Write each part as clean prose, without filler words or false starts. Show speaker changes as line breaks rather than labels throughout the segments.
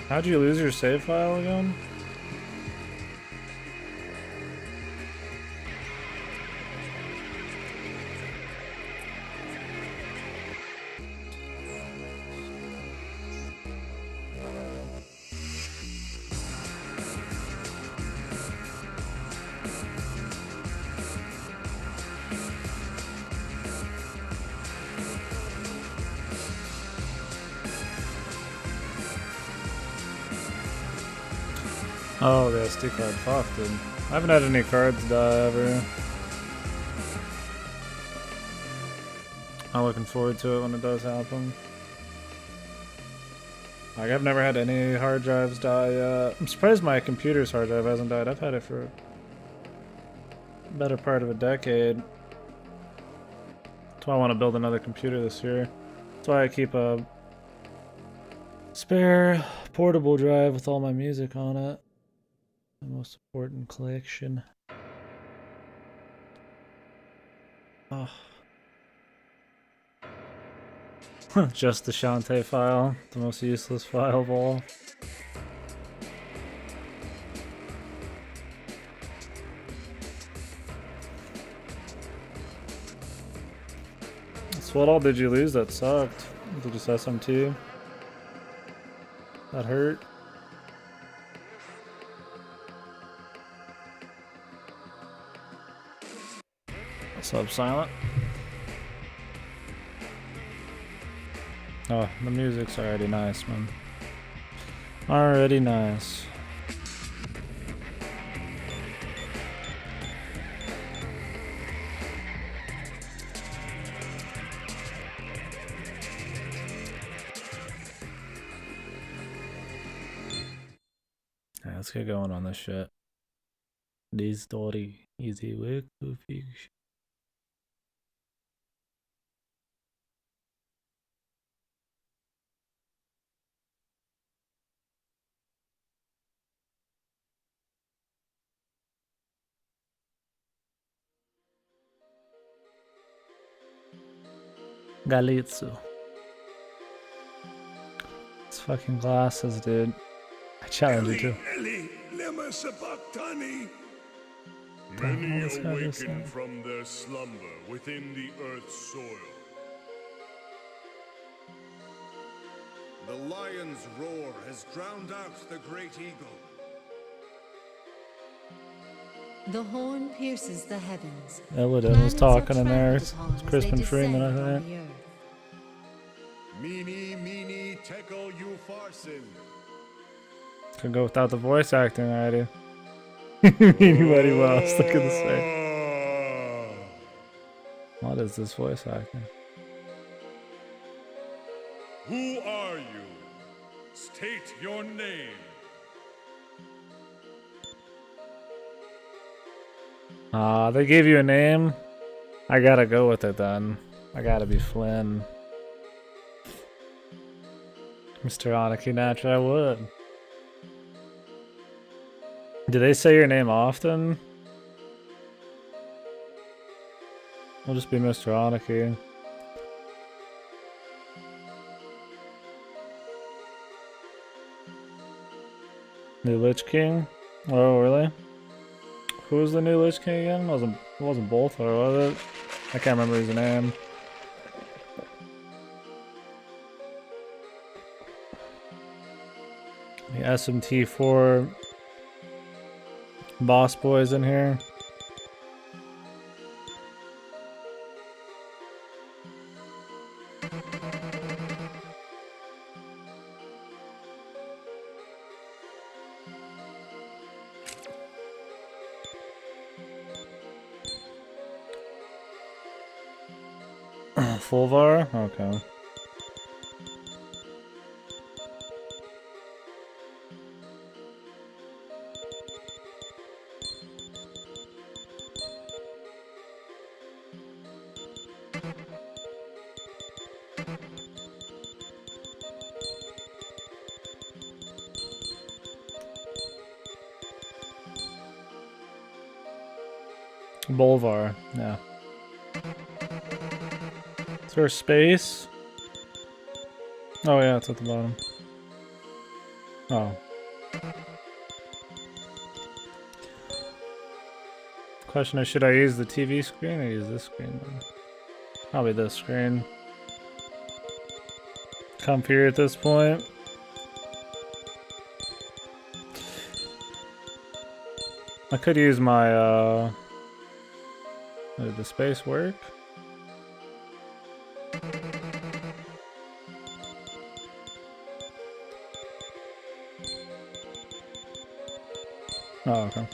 How'd you lose your save file again? Oh, the SD card. Fuck, dude. I haven't had any cards die ever. I'm looking forward to it when it does happen. Like, I've never had any hard drives die yet. I'm surprised my computer's hard drive hasn't died. I've had it for a better part of a decade. That's why I want to build another computer this year. That's why I keep a spare portable drive with all my music on it. The most important collection. Oh. Just the Shantae file, the most useless file of all. So what all did you lose that sucked? Did you just SMT? That hurt? Sub silent. Oh, the music's already nice, man. Already nice. Alright, let's get going on this shit. This story is a work of fiction. Galitsu. It's fucking glasses, dude. I challenge you too.
Many awaken from their slumber within the earth's soil.
The lion's roar has drowned out the great eagle.
The horn pierces the heavens.
Illidan was talking in there. It's Crispin Freeman, I think.
Meeny, meeny, tekel, you farsin.
Could go without the voice acting already. Anybody else? Look at this thing. What is this voice acting?
Who are you? State your name.
They gave you a name? I gotta go with it then. I gotta be Flynn. Mr. Aniki, naturally I would. Do they say your name often? I'll just be Mr. Aniki. New Lich King? Oh, really? Who was the new Lich King again? It wasn't Bolthor, was it? I can't remember his name. The SMT4 boss boys in here. Fulvar? Okay. Bolvar, yeah. Is there space? Oh yeah, it's at the bottom. Oh. Question is, should I use the TV screen or use this screen? Probably this screen. Comfier at this point. I could use my, did the space work? Oh, okay.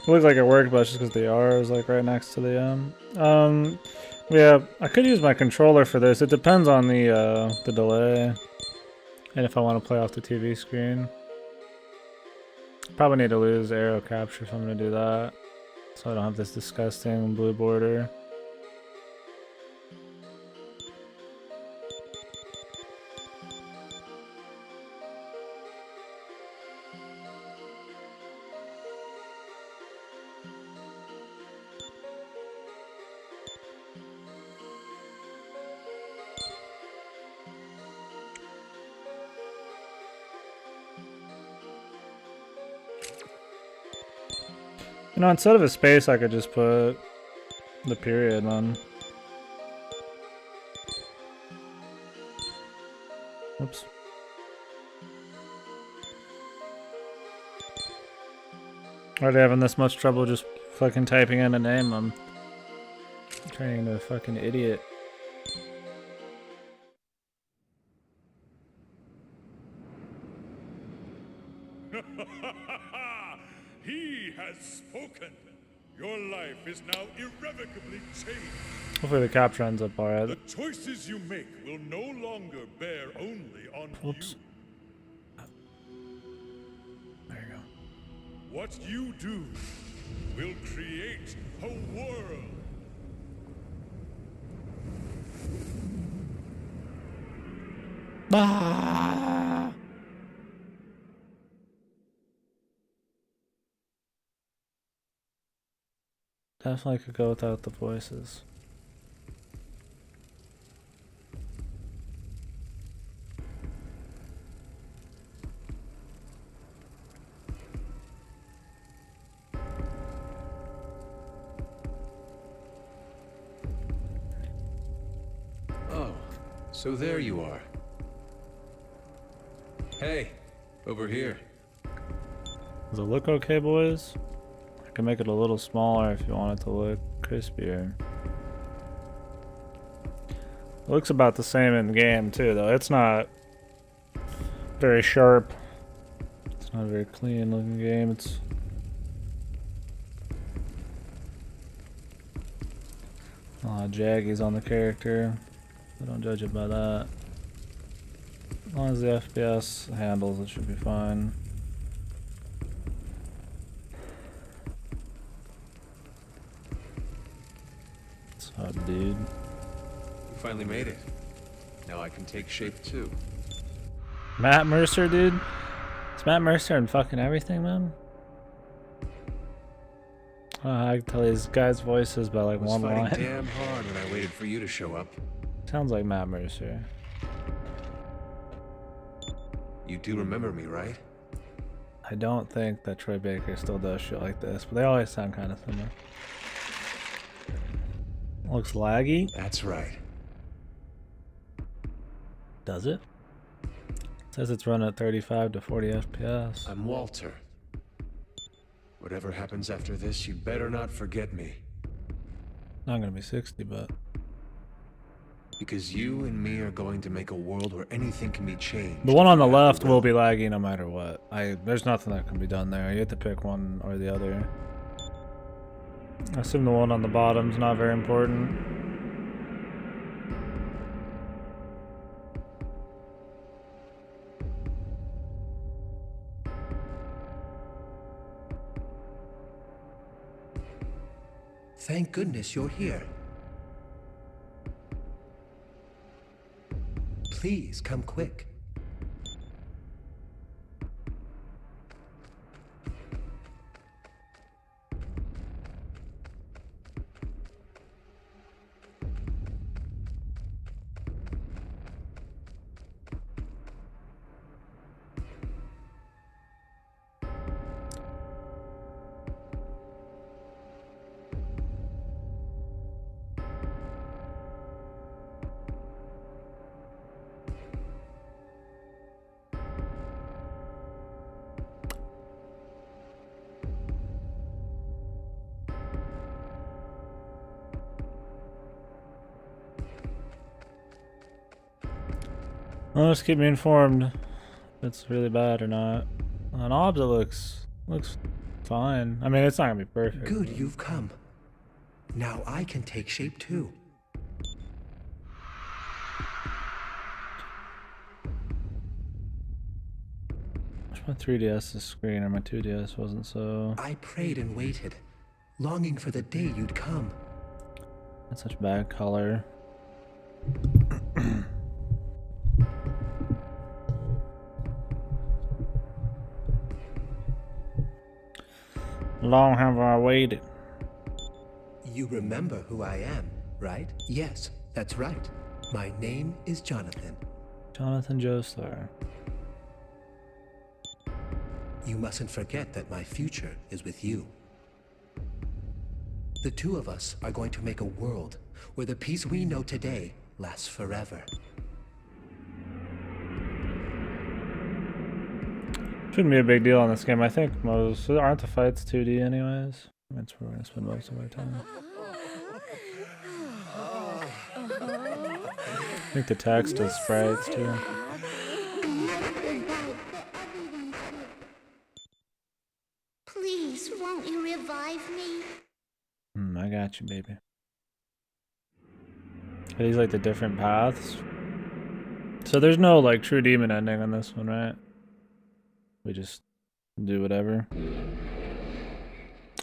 Looks like it worked, but it's just because the R is like right next to the M. Yeah, I could use my controller for this. It depends on the delay and if I want to play off the TV screen. Probably need to lose arrow capture if I'm gonna do that, so I don't have this disgusting blue border. You know, instead of a space, I could just put the period on. Oops. Already having this much trouble just fucking typing in a name. I'm turning into a fucking idiot.
He has spoken. Your life is now irrevocably changed.
Hopefully the capture ends up alright.
The choices you make will no longer bear only on
Oops.
you.
There you go.
What you do will create a world.
Ah! Definitely could go without the voices.
Oh, so there you are. Hey, over here.
Does it look okay, boys? I can make it a little smaller if you want it to look crispier. It looks about the same in the game too, though. It's not very sharp. It's not a very clean looking game. It's a lot of jaggies on the character. So don't judge it by that. As long as the FPS handles, it should be fine. What's up, dude?
You finally made it. Now I can take shape too.
Matt Mercer, dude? Is Matt Mercer in fucking everything, man? I can tell these guys' voices by like
I was
one
fighting
line.
damn hard when I waited for you to show up.
Sounds like Matt Mercer.
You do remember me, right?
I don't think that Troy Baker still does shit like this, but they always sound kind of similar. Looks laggy.
That's right.
Does it? Says it's running at 35 to 40 FPS.
I'm Walter. Whatever happens after this, you better not forget me.
Not gonna be 60, but
Because you and me are going to make a world where anything can be changed.
the one on the left will be laggy no matter what. There's nothing that can be done there. You have to pick one or the other. I assume the one on the bottom's not very important.
Thank goodness you're here. Please come quick.
Well, just keep me informed if it's really bad or not. On Obs, it looks fine. I mean, it's not gonna be perfect.
Good you've come. Now I can take shape too.
Wish my 3DS screen or my 2DS wasn't so.
I prayed and waited, longing for the day you'd come.
That's such bad color. Long have I waited.
You remember who I am, right? Yes, that's right. My name is Jonathan.
Jonathan Joestar.
You mustn't forget that my future is with you. The two of us are going to make a world where the peace we know today lasts forever.
Shouldn't be a big deal on this game. I think aren't the fights 2D anyways? That's where we're gonna spend most of our time. I think the text is sprites too.
Please, won't you revive me?
I got you, baby. Are these like the different paths? So there's no like true demon ending on this one, right? We just do whatever.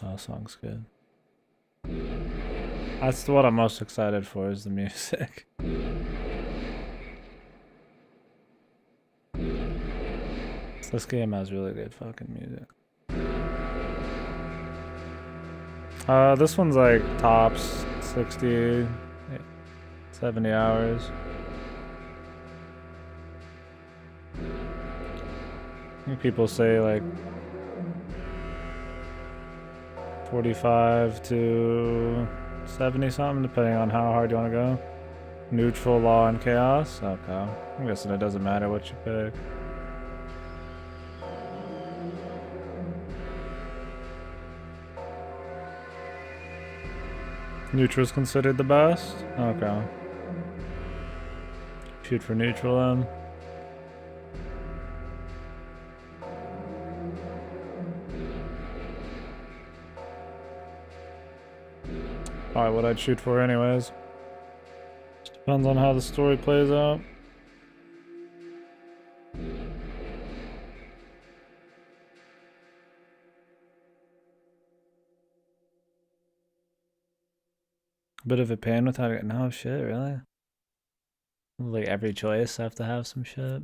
Oh, song's good. That's what I'm most excited for, is the music. This game has really good fucking music. This one's like tops 60, 70 hours. I think people say like 45 to 70 something, depending on how hard you want to go. Neutral, law, and chaos. Okay. I'm guessing it doesn't matter what you pick. Neutral's considered the best? Okay. Shoot for neutral then. Probably what I'd shoot for anyways. Just depends on how the story plays out. Bit of a pain without it. No shit, really? Like every choice I have to have some shit.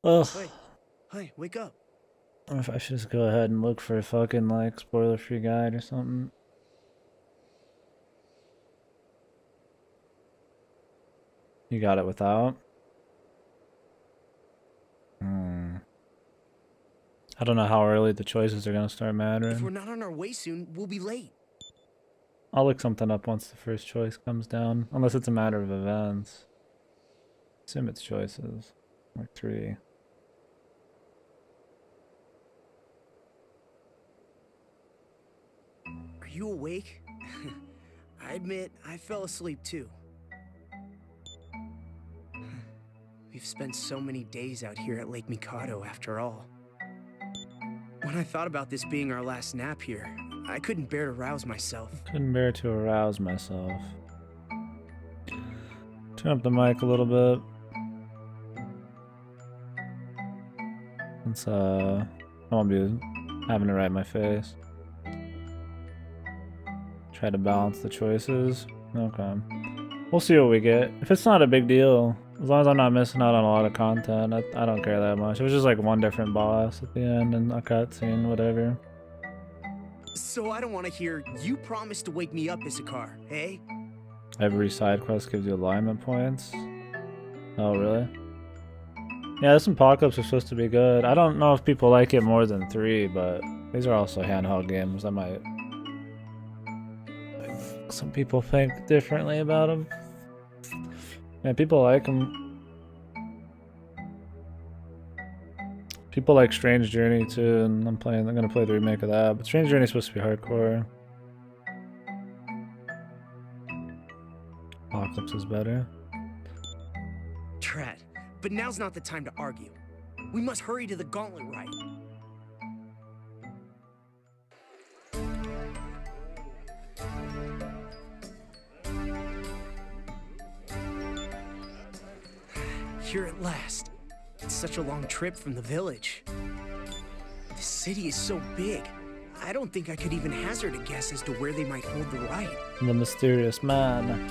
Ugh.
Hey, wake up.
Or if I should just go ahead and look for a fucking like spoiler-free guide or something. You got it without? I don't know how early the choices are gonna start
If
mattering.
we're not on our way soon, we'll be late.
I'll look something up once the first choice comes down. Unless it's a matter of events. Assume it's choices. Like 3.
Are you awake? I admit, I fell asleep too. We've spent so many days out here at Lake Mikado after all. When I thought about this being our last nap here, I couldn't bear to rouse myself.
Couldn't bear to arouse myself. Turn up the mic a little bit. Since I won't be having it right in my face. Try to balance the choices. Okay. We'll see what we get. If it's not a big deal, as long as I'm not missing out on a lot of content, I don't care that much. It was just like one different boss at the end and a cutscene, whatever.
So I don't want to hear, you promised to wake me up, Isakar, eh?
Every side quest gives you alignment points. Oh, really? Yeah, this Apocalypse is supposed to be good. I don't know if people like it more than 3, but these are also handheld games. I might... Some people think differently about them. Yeah, people like them. People like Strange Journey too, and I'm gonna play the remake of that. But Strange Journey is supposed to be hardcore. Apocalypse is better.
Trat, But now's not the time to argue. We must hurry to the gauntlet rite. Here at last. It's such a long trip from the village. The city is so big. I don't think I could even hazard a guess as to where they might hold the rite.
The mysterious man.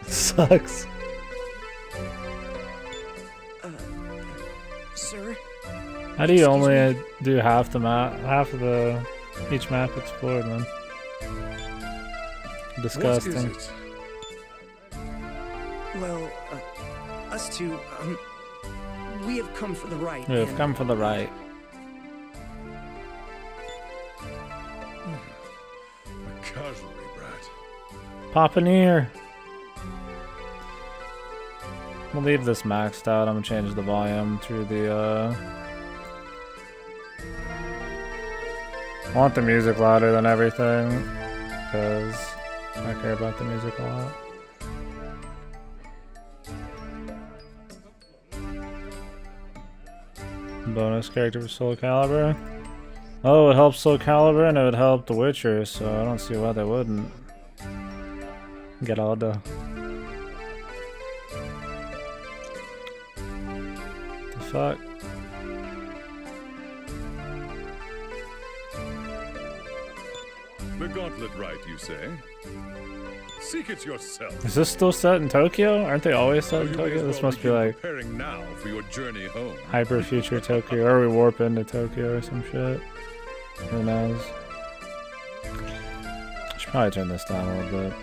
Sucks.
Sir?
How do you only do half the map, each map explored, man? Disgusting.
What is it?
Well, us two, we have come for the rite.
We have come for the right.
A casualty brat.
Pop an ear. We'll leave this maxed out. I'm gonna change the volume through the I want the music louder than everything because I care about the music a lot. Bonus character for Soul Calibur. Oh, it helps Soul Calibur and it would help The Witcher, so I don't see why they wouldn't. Get all the fuck.
The gauntlet rite, you say? Seek it yourself.
Is this still set in Tokyo? Aren't they always set in
You may as
Tokyo? This
well
must be
begin
like
preparing now for your journey home.
hyper future Tokyo, or we warp into Tokyo or some shit. Who knows? I should probably turn this down a little bit.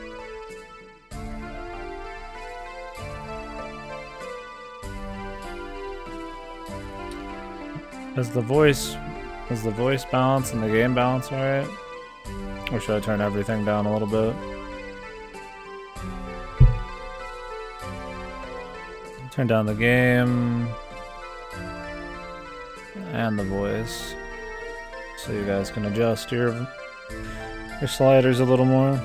Is the voice balance and the game balance alright? Or should I turn everything down a little bit? Turn down the game and the voice so you guys can adjust your sliders a little more.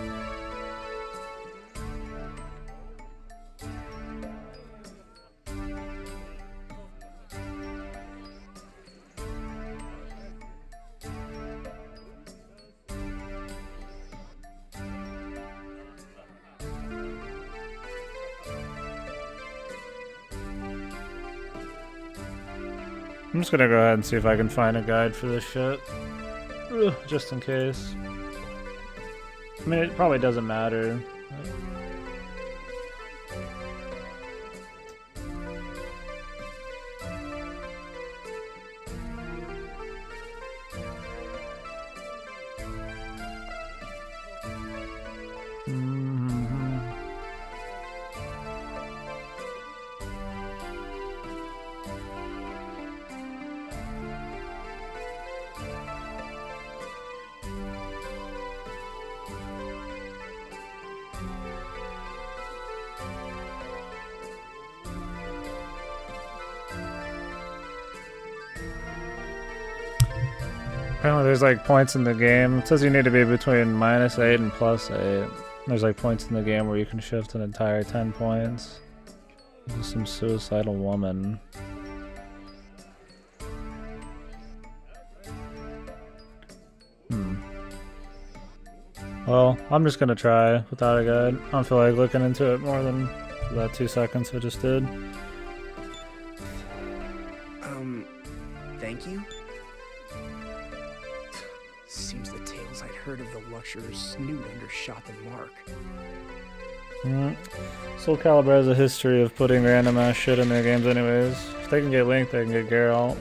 I'm just gonna go ahead and see if I can find a guide for this shit. Ugh, just in case. I mean, it probably doesn't matter. Apparently there's like points in the game. It says you need to be between -8 and +8. There's like points in the game where you can shift an entire 10 points. This is some suicidal woman. Well, I'm just gonna try without a guide. I don't feel like looking into it more than that 2 seconds I just did.
Thank you? Seems the tales I'd heard of the Luxor's snoot undershot the mark.
Soul Calibur has a history of putting random ass shit in their games anyways. If they can get Link, they can get Geralt.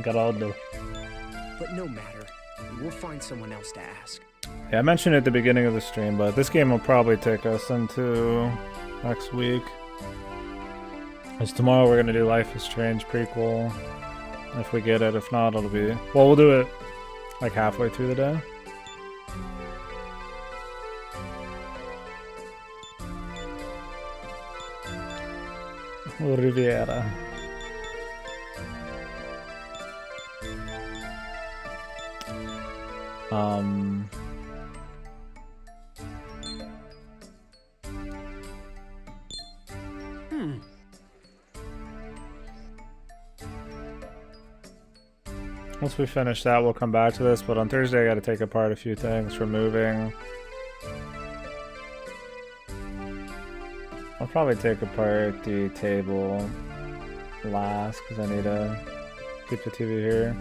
Got all the...
But no matter. We'll find someone else to ask.
Yeah, I mentioned it at the beginning of the stream, but this game will probably take us into next week. Because tomorrow we're gonna do Life is Strange prequel. If we get it, if not, it'll be... Well, we'll do it like halfway through the day. Riviera. Um, Once we finish that, we'll come back to this, but on Thursday I gotta take apart a few things for moving. I'll probably take apart the table last, because I need to keep the TV here.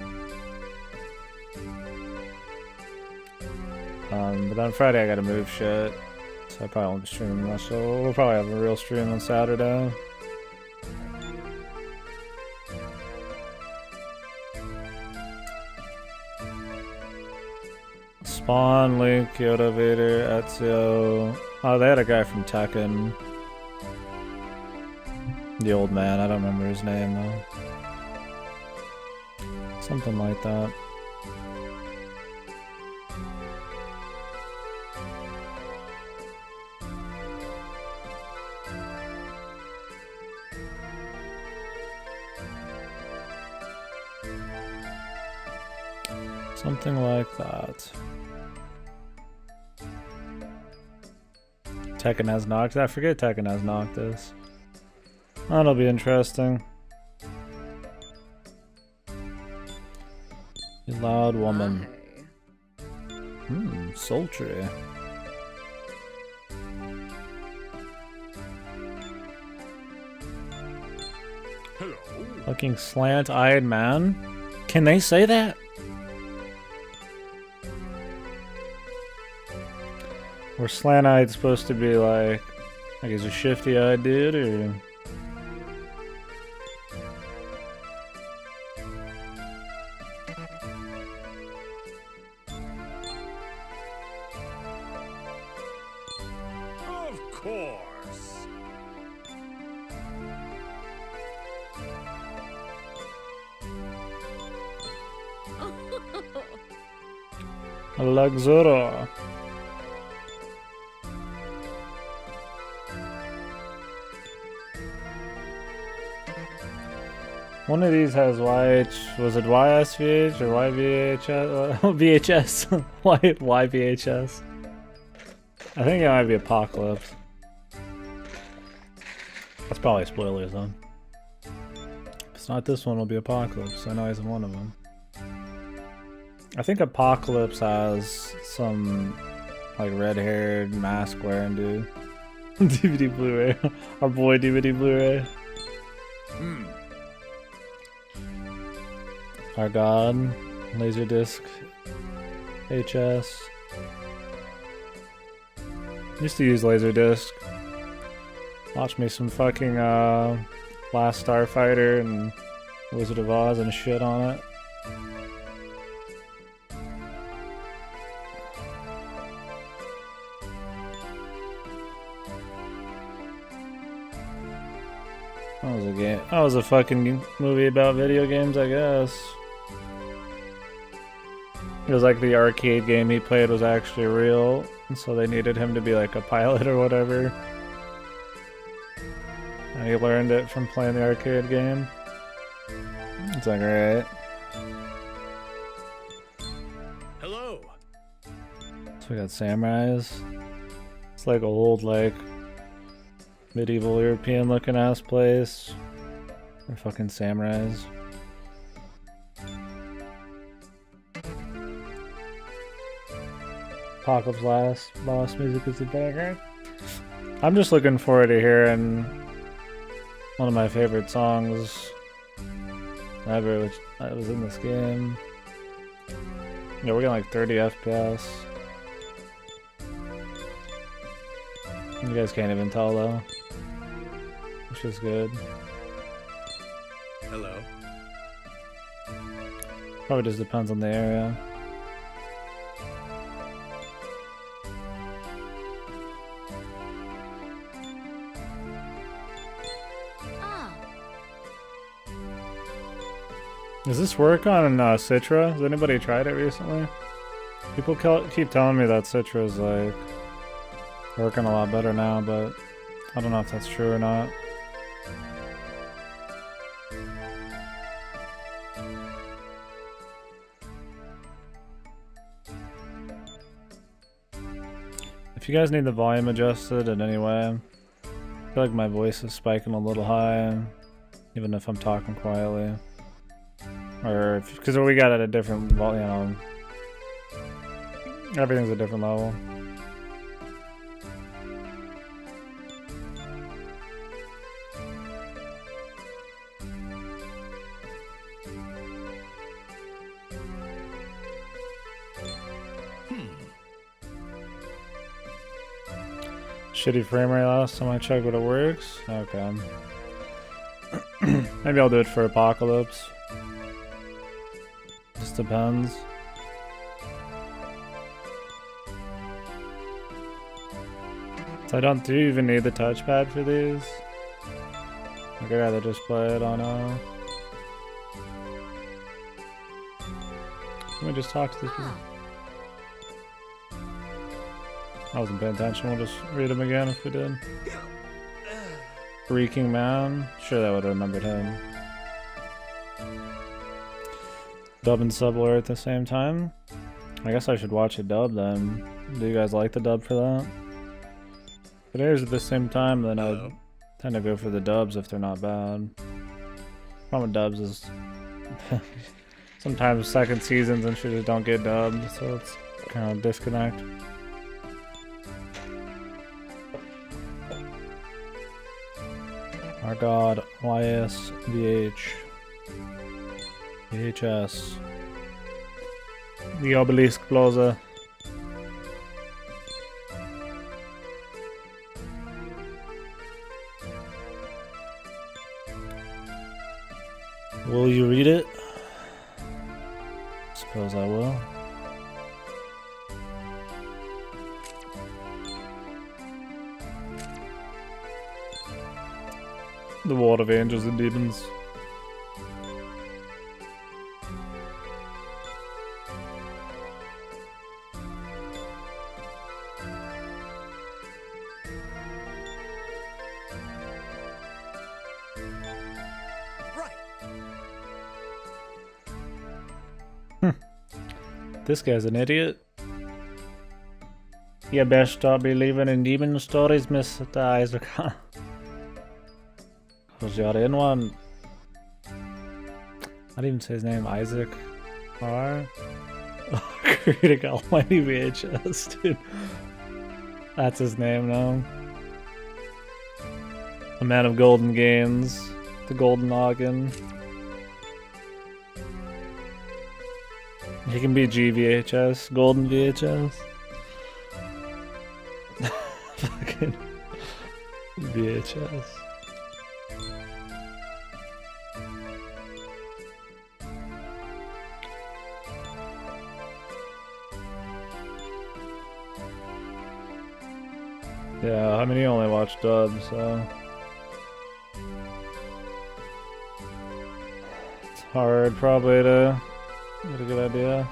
But then Friday I gotta move shit, so I probably won't be streaming much, so we'll probably have a real stream on Saturday. Spawn, Link, Yoda, Vader, Ezio. Oh, they had a guy from Tekken. The old man, I don't remember his name though. Something like that. Something like that. Tekken has Noctis. I forget Tekken has Noctis. That'll be interesting. You loud woman. Sultry.
Hello.
Fucking slant-eyed man. Can they say that? Or slant-eyed supposed to be like he's a shifty-eyed dude, or?
Of course.
Luxura. One of these has was it YSVH or YVHS? VHS? YVHS? I think it might be Apocalypse. That's probably spoilers though. If it's not this one, it'll be Apocalypse. I know he's in one of them. I think Apocalypse has some like red-haired mask-wearing dude. DVD Blu-ray. Our boy DVD Blu-ray. Our God, Laserdisc, HS. Used to use Laserdisc. Watch me some fucking Last Starfighter and Wizard of Oz and shit on it. That was a game. That was a fucking movie about video games, I guess. It was like the arcade game he played was actually real, and so they needed him to be like a pilot or whatever. And he learned it from playing the arcade game. It's like, alright.
Hello.
So we got samurais. It's like old, like medieval European looking ass place. They're fucking samurais. Apocalypse Last boss music is the background. I'm just looking forward to hearing one of my favorite songs ever, which was in this game. Yeah, we're getting like 30 FPS. You guys can't even tell though, which is good.
Hello.
Probably just depends on the area. Does this work on Citra? Has anybody tried it recently? People keep telling me that Citra is like working a lot better now, but I don't know if that's true or not. If you guys need the volume adjusted in any way, I feel like my voice is spiking a little high, even if I'm talking quietly. Or because we got it at a different volume, you know, everything's a different level. Shitty frame rate last time I checked, but it works. Okay. Maybe I'll do it for Apocalypse. Just depends. So do you even need the touchpad for these? Like, I'd rather just play it on Let me just talk to these people. I wasn't paying attention, we'll just read them again if we did. Freaking Man. Sure, that would have remembered him. Dub and sub were at the same time. I guess I should watch a dub then. Do you guys like the dub for that? If it airs at the same time, then I'd tend to go for the dubs if they're not bad. Problem with dubs is sometimes second seasons and shit just don't get dubbed, so it's kind of a disconnect. Our god, YSVH. VHS. The obelisk plaza. Will you read it? Suppose I will. The War of Angels and Demons. This guy's an idiot. You best stop believing in demon stories, Mr. Isaac. Cause you're in one. I didn't even say his name, Isaac. R. Critic Almighty VHS, dude. That's his name now. A man of golden gains. The golden noggin. He can be GVHS, golden VHS. Fucking VHS. Yeah, I mean, you only watch dubs, so it's hard probably to get a good idea.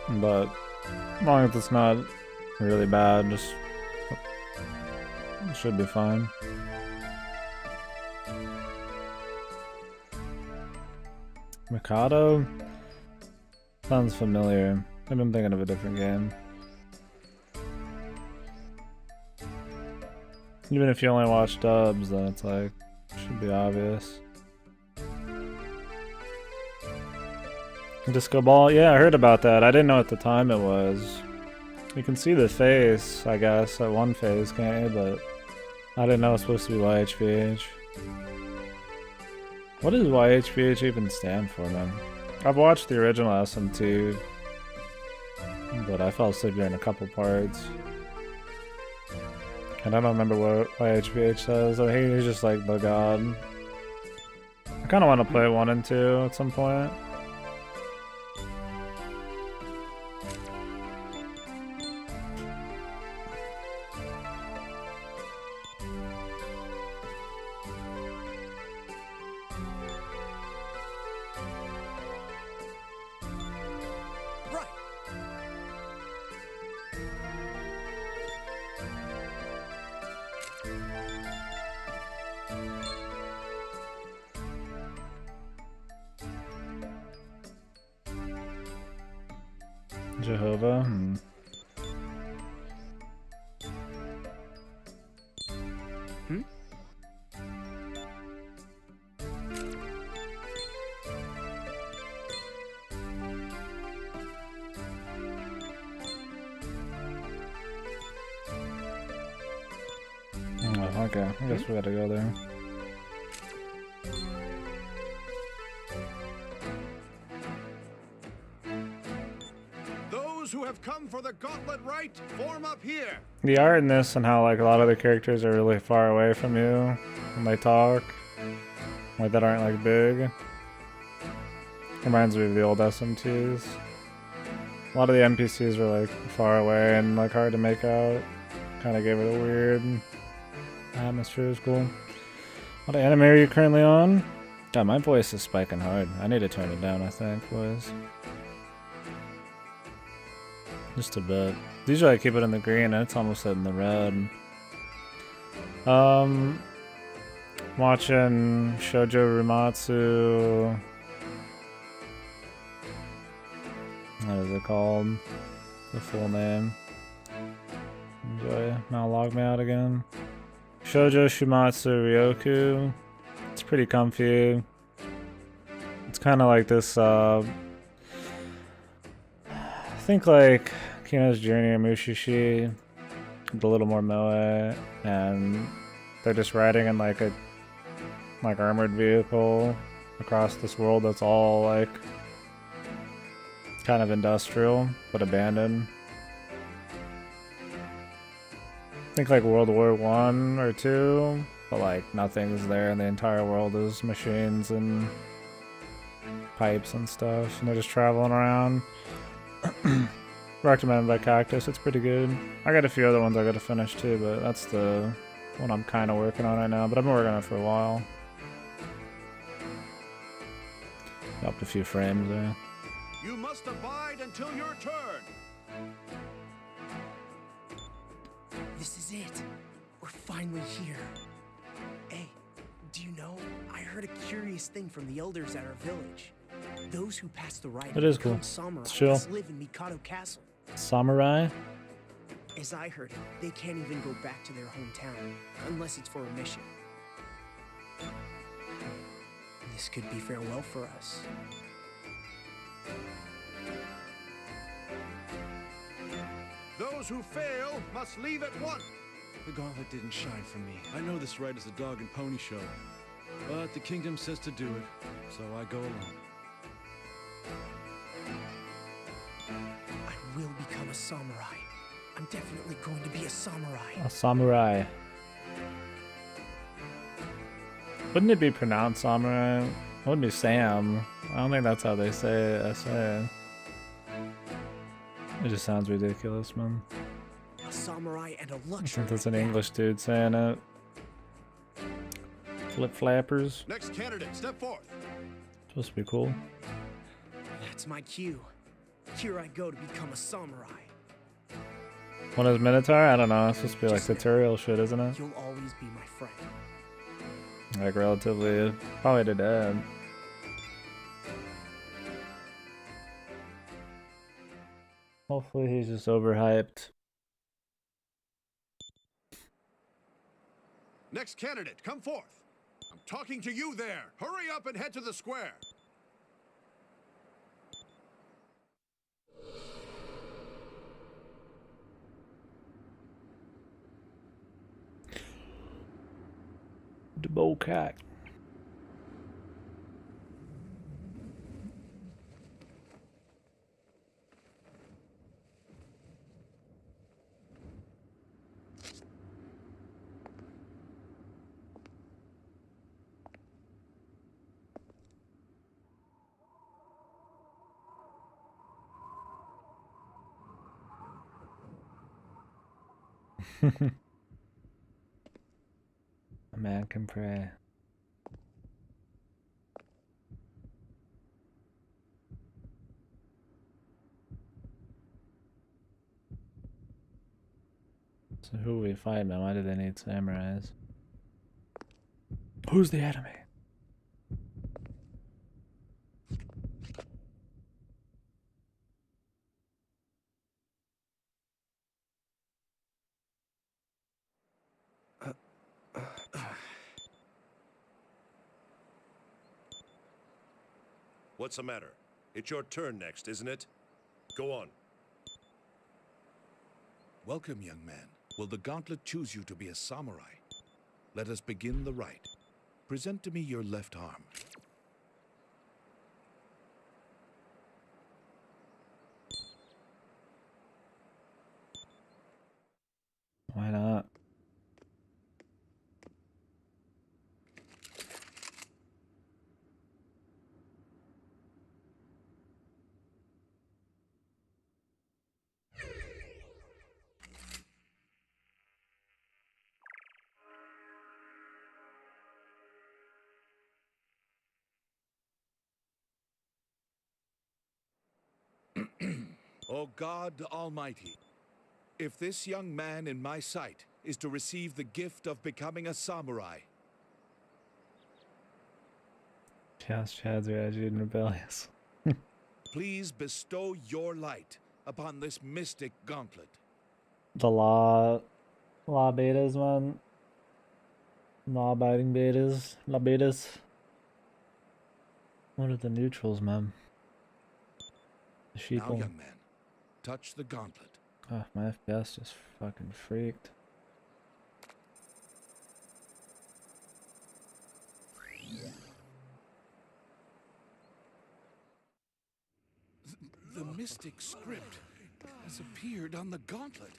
But as long as it's not really bad, just it should be fine. Mikado? Sounds familiar. I've been thinking of a different game. Even if you only watch dubs, then it's like, should be obvious. Disco Ball? Yeah, I heard about that. I didn't know at the time it was. You can see the face, I guess, at one phase, can't you? But I didn't know it was supposed to be YHVH. What does YHVH even stand for, man? I've watched the original SM2, but I fell asleep during a couple parts. And I don't remember what YHVH says. I think he's just like the god. I kind of want to play 1 and 2 at some point. Jehovah?
Hmm?
Oh, okay, I guess we gotta go there.
Those who have come for the gauntlet rite, form up here.
The art in this and how like a lot of the characters are really far away from you when they talk, like that aren't like big. Reminds me of the old SMTs. A lot of the NPCs are like far away and like hard to make out. Kind of gave it a weird atmosphere. It was cool. What anime are you currently on? God, my voice is spiking hard. I need to turn it down, I think, boys. Just a bit. Usually I keep it in the green and it's almost in the red. Watching Shoujo Rumatsu. What is it called? The full name. Enjoy. Now log me out again. Shoujo Shumatsu Ryoku. It's pretty comfy. It's kind of like this, I think like Kino's Journey or Mushishi, with a little more moe, and they're just riding in like a armored vehicle across this world that's all like kind of industrial but abandoned. I think like World War I or II, but like nothing's there and the entire world is machines and pipes and stuff, and they're just traveling around. Recommended by Cactus, it's pretty good. I got a few other ones I gotta finish too, but that's the one I'm kind of working on right now, but I've been working on it for a while. Upped a few frames there.
You must abide until your turn.
This is it. We're finally here. Hey, do you know, I heard a curious thing from the elders at our village. Those who pass the rite
It is cool.
samurai
It's chill.
must live in Mikado Castle.
Samurai?
As I heard it, they can't even go back to their hometown unless it's for a mission. This could be farewell for us.
Those who fail must leave at once.
The gauntlet didn't shine for me. I know this rite is a dog and pony show, but the kingdom says to do it, so I go alone.
I will become a samurai. I'm definitely going to be a samurai.
A samurai. Wouldn't it be pronounced samurai? It wouldn't be Sam. I don't think that's how they say it. It just sounds ridiculous, man.
A samurai and a
I
luxury.
think that's an English dude saying it. Flip flappers.
Next candidate, step forth.
Supposed to be cool.
That's my cue. Here I go to become a samurai.
What is Minotaur? I don't know. It's supposed to be like
Just know,
tutorial shit, isn't it?
You'll always be my friend.
Like relatively, probably to dad. Hopefully he's just overhyped.
Next candidate, come forth. I'm talking to you there. Hurry up and head to the square.
The bowcat. A man can pray. So who we fight, man? Why do they need samurais? Who's the enemy?
What's the matter? It's your turn next, isn't it? Go on.
Welcome, young man. Will the gauntlet choose you to be a samurai? Let us begin the rite. Present to me your left arm.
Why not?
O God Almighty, if this young man in my sight is to receive the gift of becoming a samurai,
Chads are agitated and rebellious.
please bestow your light upon this mystic gauntlet.
The law betas, man. Law abiding betas. Law betas. What are the neutrals, man? The
Now,
sheeple.
young man, touch the gauntlet.
Oh, my FPS just fucking freaked.
The mystic script has appeared on the gauntlet.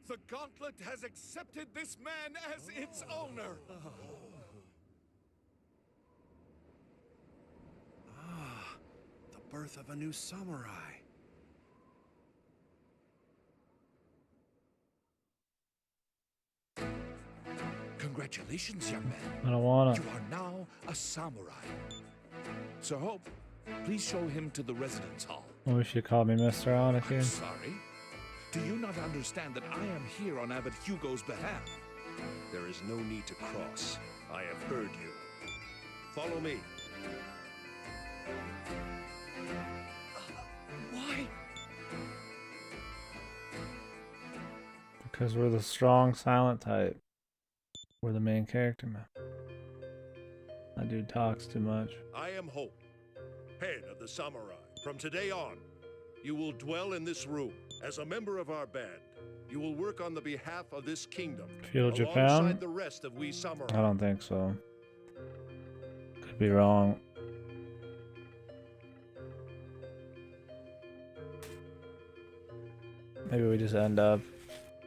The gauntlet has accepted this man as its owner.
The birth of a new samurai.
Congratulations, young man.
I don't wanna.
You are now a samurai. Sir Hope, please show him to the residence hall.
I wish you called me Mr.
I'm
Anakin.
sorry. Do you not understand that I am here on Abbot Hugo's behalf?
There is no need to cross. I have heard you. Follow me.
Why?
Because we're the strong, silent type. We're the main character, man. That dude talks too much.
I am Hope, head of the samurai. From today on, you will dwell in this room as a member of our band. You will work on the behalf of this kingdom,
Feudal Japan?
alongside the rest of we samurai.
I don't think so. Could be wrong. Maybe we just end up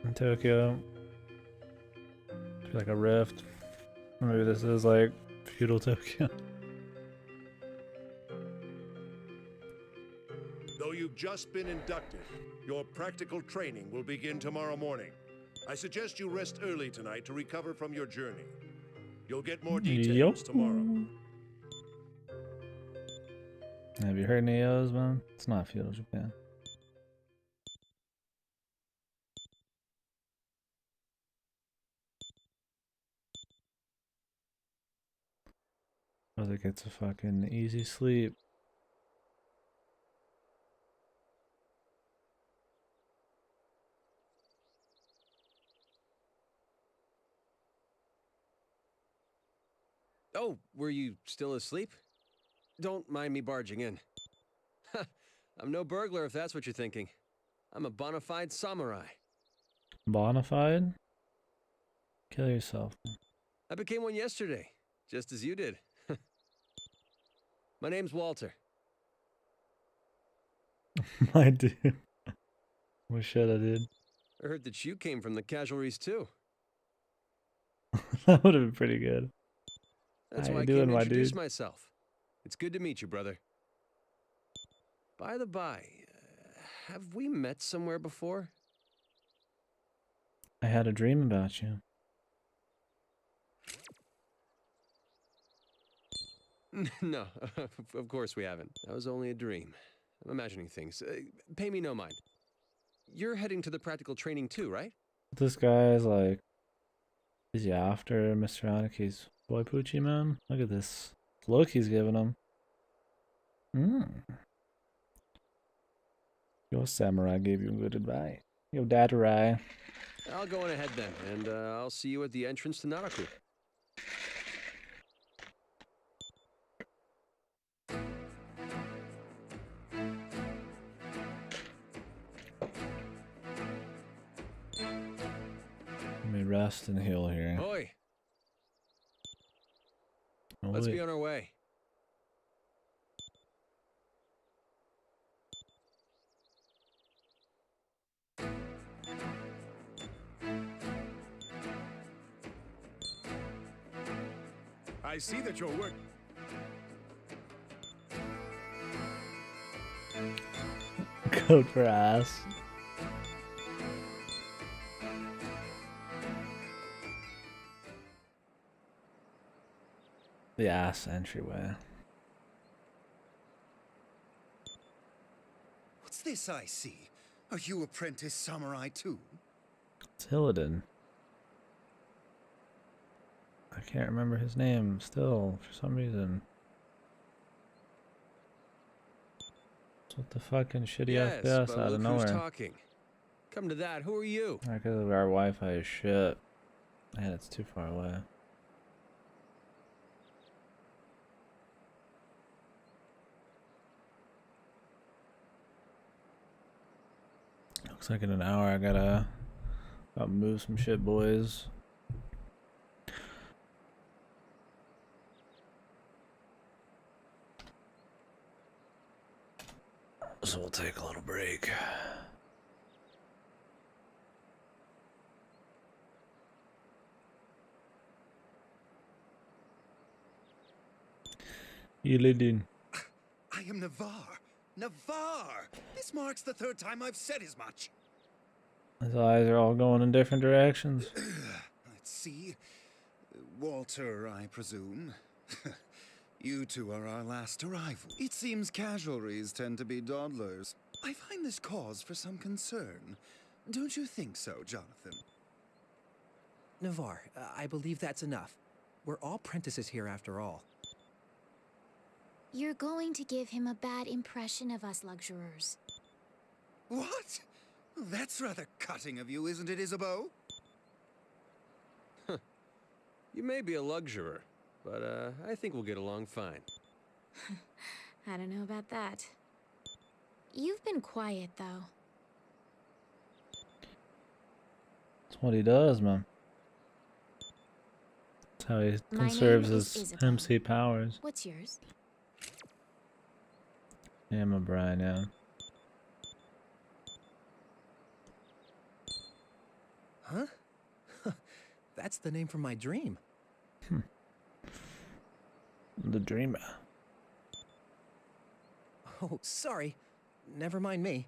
in Tokyo. Be like a rift. Or maybe this is like feudal Tokyo.
Though you've just been inducted, your practical training will begin tomorrow morning. I suggest you rest early tonight to recover from your journey. You'll get more details tomorrow.
Have you heard any of those, man? It's not feudal Japan. Brother gets a fucking easy sleep.
Oh, were you still asleep? Don't mind me barging in. I'm no burglar if that's what you're thinking. I'm a bona fide samurai.
Bonafide? Kill yourself.
I became one yesterday, just as you did. My name's Walter.
My dude. What shit I did.
I heard that you came from the casualties too.
That would have been pretty good.
That's
How
why
you
I
doing,
came to
my
introduce
dude?
myself. It's good to meet you, brother. By the by, have we met somewhere before?
I had a dream about you.
No, of course we haven't. That was only a dream. I'm imagining things. Pay me no mind. You're heading to the practical training too, right?
This guy's like, is he after Mr. Anaki's Boy Poochie, man. Look at this look he's giving him. Your samurai gave you good advice. Yo, Dadarai.
I'll go on ahead then, and I'll see you at the entrance to Naraku.
Let me rest and heal here.
Oi!
Oh,
Let's
wait.
be on our way.
I see that your work.
Code for ass. The ass entryway.
What's this I see? Are you apprentice samurai too?
It's Illidan. I can't remember his name still for some reason. It's with the fucking shitty
Yes,
FPS
but
out of
look
nowhere.
who's talking. Come to that, who are you?
Because our Wi-Fi is shit. And it's too far away. Looks like in an hour I gotta move some shit, boys. So we'll take a little break. Illidan.
I am Navarre. Navarre! This marks the third time I've said as much.
His eyes are all going in different directions.
Let's see. Walter, I presume. You two are our last arrival. It seems casualties tend to be dawdlers. I find this cause for some concern. Don't you think so, Jonathan?
Navarre, I believe that's enough. We're all apprentices here after all.
You're going to give him a bad impression of us luxurers.
What? That's rather cutting of you, isn't it, Isabeau?
You may be a luxurer, but I think we'll get along fine.
I don't know about that. You've been quiet, though.
That's what he does, man. That's how he
My
conserves
name is
his
Isabel.
MC powers.
What's yours?
Yeah, I'm a Brian, yeah.
Huh? That's the name from my dream.
The Dreamer.
Oh, sorry. Never mind me.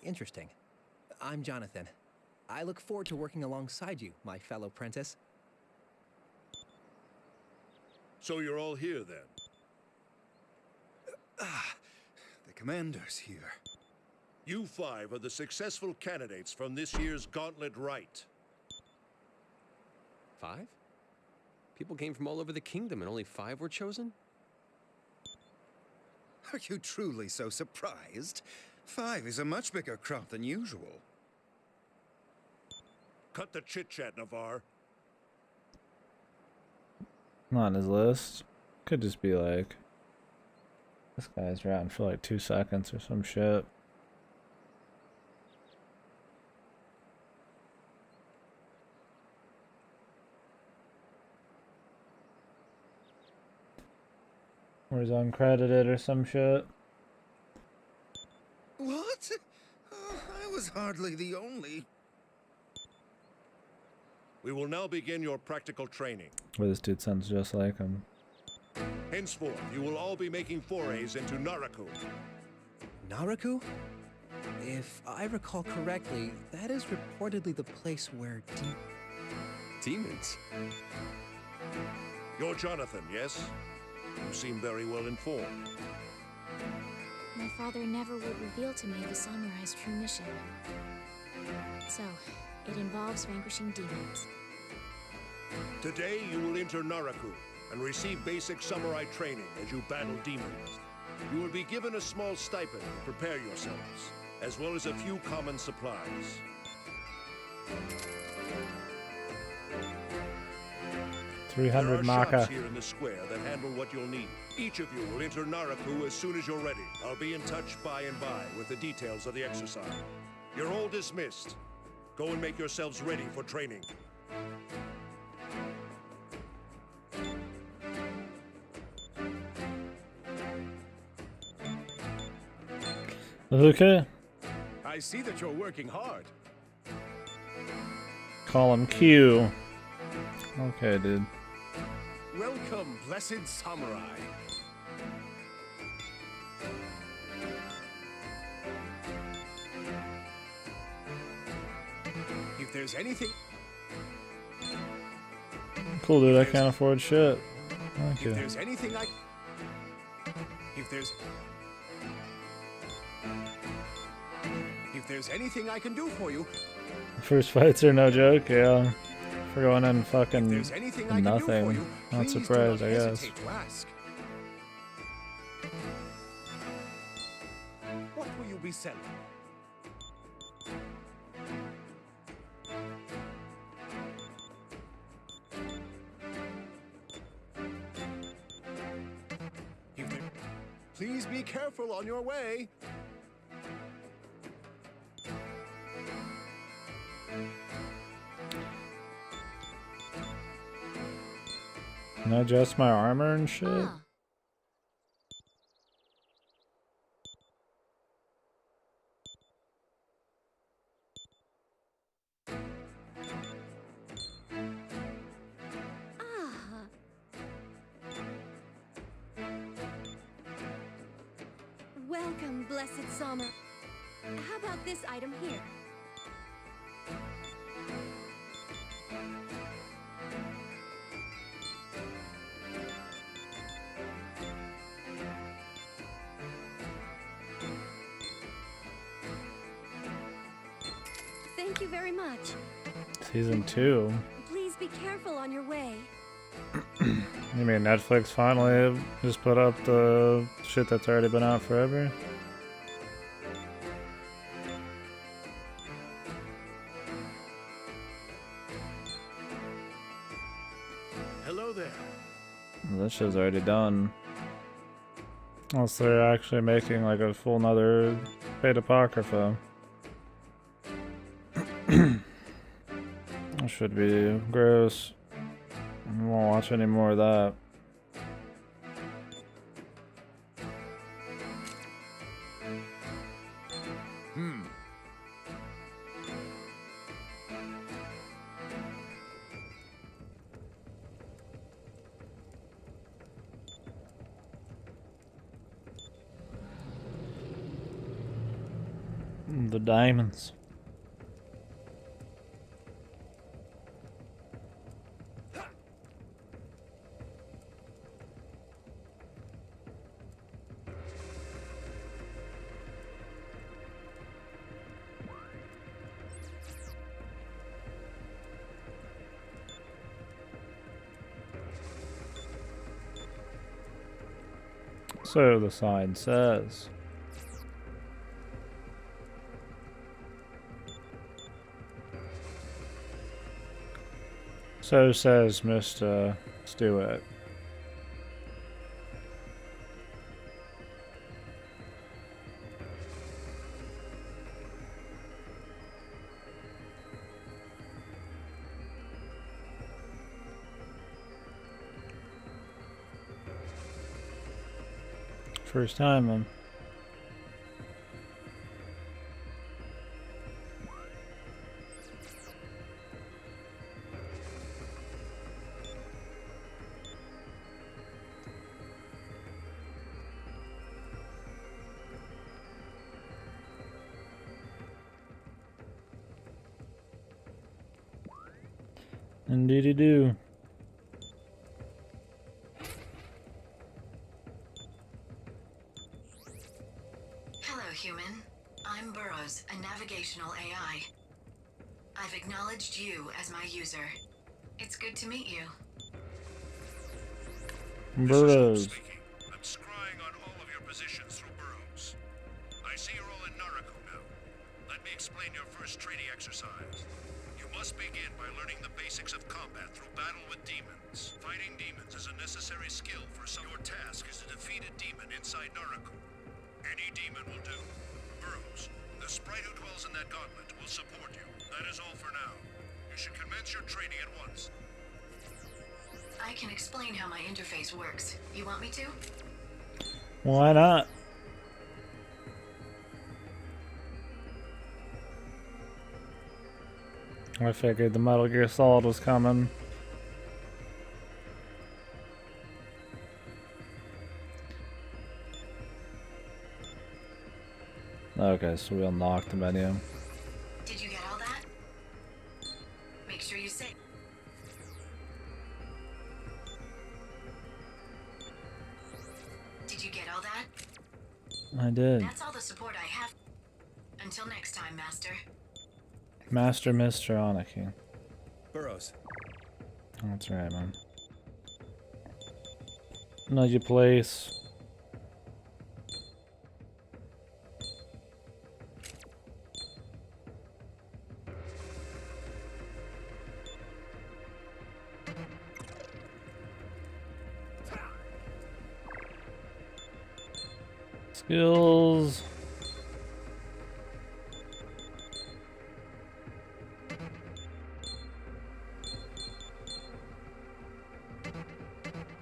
Interesting. I'm Jonathan. I look forward to working alongside you, my fellow apprentice.
So you're all here then?
The commander's here.
You 5 are the successful candidates from this year's Gauntlet Rite.
5? People came from all over the kingdom and only 5 were chosen?
Are you truly so surprised? 5 is a much bigger crop than usual.
Cut the chit-chat, Navarre.
Not on his list. Could just be like, this guy's routing for like 2 seconds or some shit. Or he's uncredited or some shit.
What? Oh, I was hardly the only.
We will now begin your practical training.
Well, this dude sounds just like him.
Henceforth, you will all be making forays into Naraku.
Naraku? If I recall correctly, that is reportedly the place where
Demons?
You're Jonathan, yes? You seem very well informed.
My father never would reveal to me the samurai's true mission. So, it involves vanquishing demons.
Today, you will enter Naraku and receive basic samurai training as you battle demons. You will be given a small stipend to prepare yourselves, as well as a few common supplies. There are
300
shops
Maka.
here in the square that handle what you'll need. Each of you will enter Naraku as soon as you're ready. I'll be in touch by and by with the details of the exercise. You're all dismissed. Go and make yourselves ready for training.
Okay.
I see that you're working hard.
Call him Q. Okay, dude.
Welcome, blessed samurai. If there's anything...
Cool, dude. I can't afford shit. Thank you.
If there's anything I... If there's anything I can do for you...
First fights are no joke, yeah. For going in fucking
there's anything I can do for
nothing.
you,
Not
please do
surprised,
not
I guess.
hesitate to ask. What will you be selling? Please be careful on your way.
Can I adjust my armor and shit?
Ah. Welcome, blessed Summer. How about this item here? Thank you very much.
Season 2.
Please be careful on your way.
You mean Netflix finally just put up the shit that's already been out forever?
Hello there.
This shit's already done. Unless they're actually making like a full nother Fate Apocrypha. That should be gross. I won't watch any more of that. The diamonds. So the sign says. So says Mr. Stewart. First time, then. Indeedy do.
Hello, human. I'm Burroughs, a navigational AI. I've acknowledged you as my user. It's good to meet you.
Burrows.
I'm scrying on all of your positions through burrows. I see you're all in Naraku now. Let me explain your first training exercise. You must begin by learning the basics of combat through battle with demons. Fighting demons is a necessary skill for some. Your task is to defeat a demon inside Naraku. Any demon will do. Burrows, the sprite who dwells in that gauntlet will support you. That is all for now. You should commence your training at once.
I can explain how my interface works. You want me to?
Why not? I figured the Metal Gear Solid was coming. Okay, so we unlocked the menu.
Did you get all that? Make sure you say. Did you get all that?
I did.
That's all the support I have. Until next time, Master.
Master Mr. Aniki.
Burrows.
Oh, that's right, man. Know your place. Skills.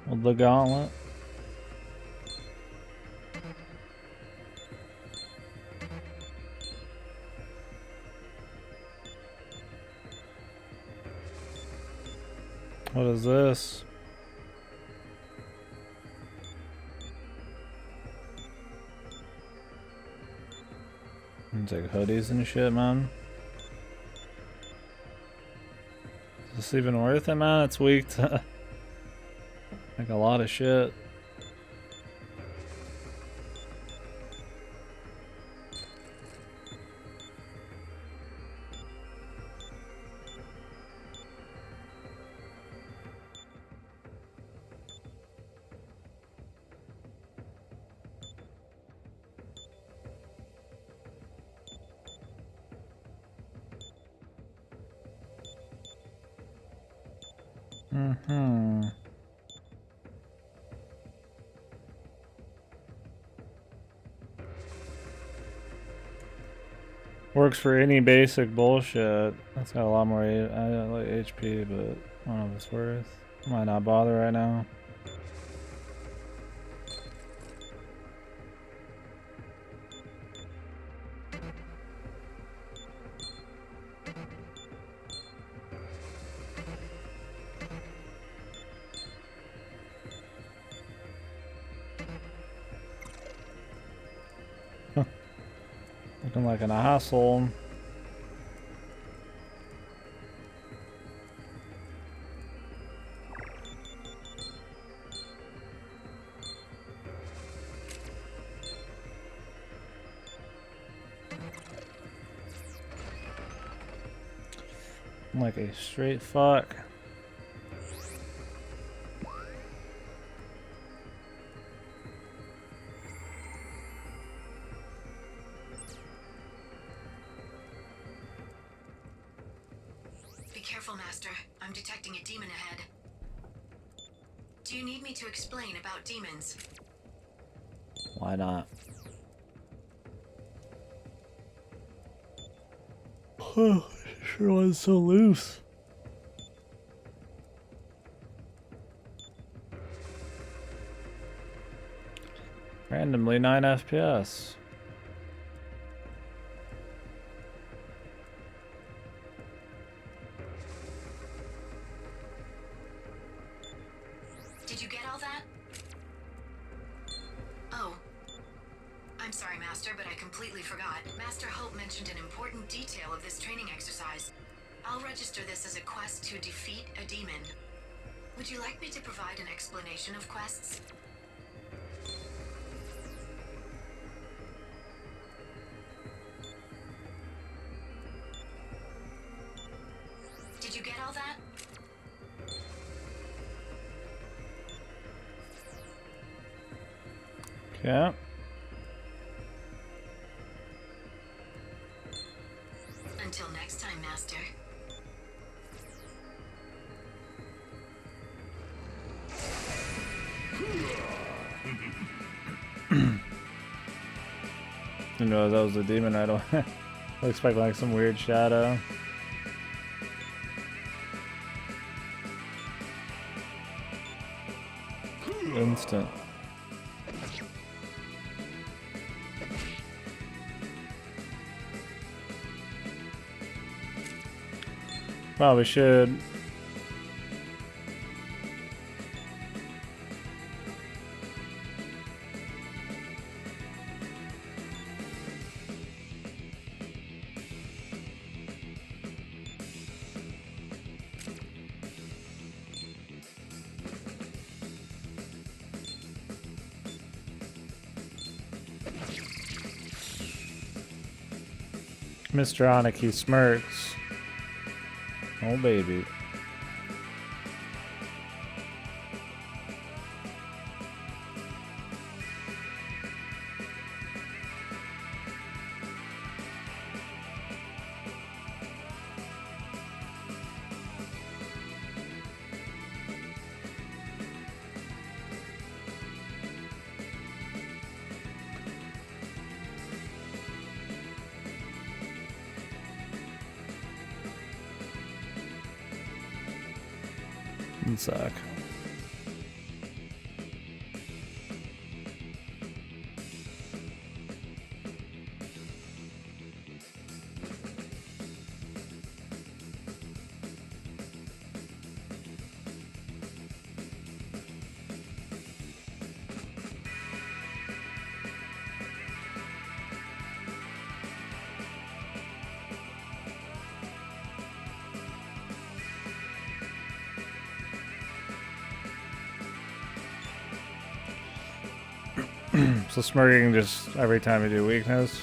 Well, the gauntlet. What is this? It's like hoodies and shit, man. Is this even worth it, man? It's weak to like a lot of shit. Works for any basic bullshit. That's got a lot more like HP, but I don't know if it's worth. Might not bother right now. Looking like an asshole. Like a straight fuck.
Be careful, Master. I'm detecting a demon ahead. Do you need me to explain about demons?
Why not? Oh, sure was so loose. Randomly 9 FPS.
Did you get all that? Oh. I'm sorry, Master, but I completely forgot. Master Hope mentioned an important detail of this training exercise. I'll register this as a quest to defeat a demon. Would you like me to provide an explanation of quests? Did you get all that?
Yeah.
Until next time, Master.
Who knows, that was a demon right away. I expect like some weird shadow. Instant. Probably should. Mr. Aniki smirks. Oh, baby. One sec. So smirking just every time you do weakness,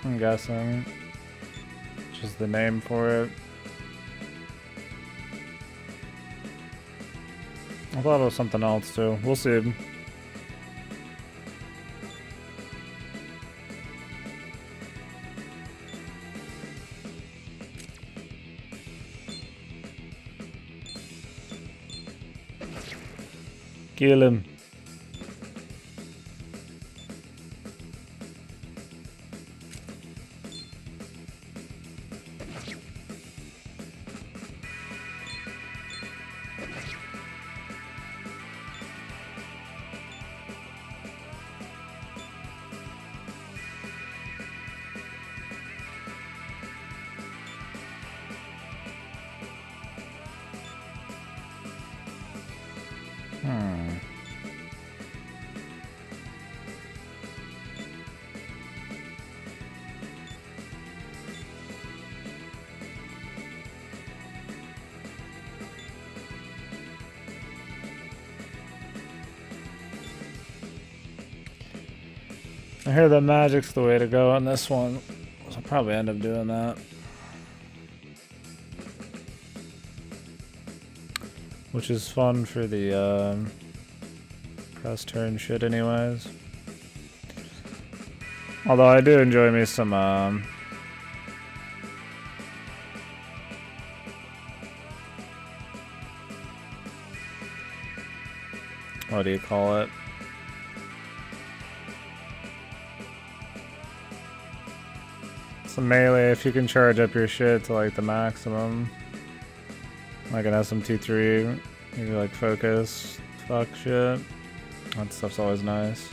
I'm guessing. Just the name for it. I thought it was something else too. We'll see. Kill him. I hear that magic's the way to go on this one, so I'll probably end up doing that. Which is fun for the press turn shit anyways. Although I do enjoy me some what do you call it? Some melee, if you can charge up your shit to like the maximum. Like an SMT3, maybe like focus, fuck shit. That stuff's always nice.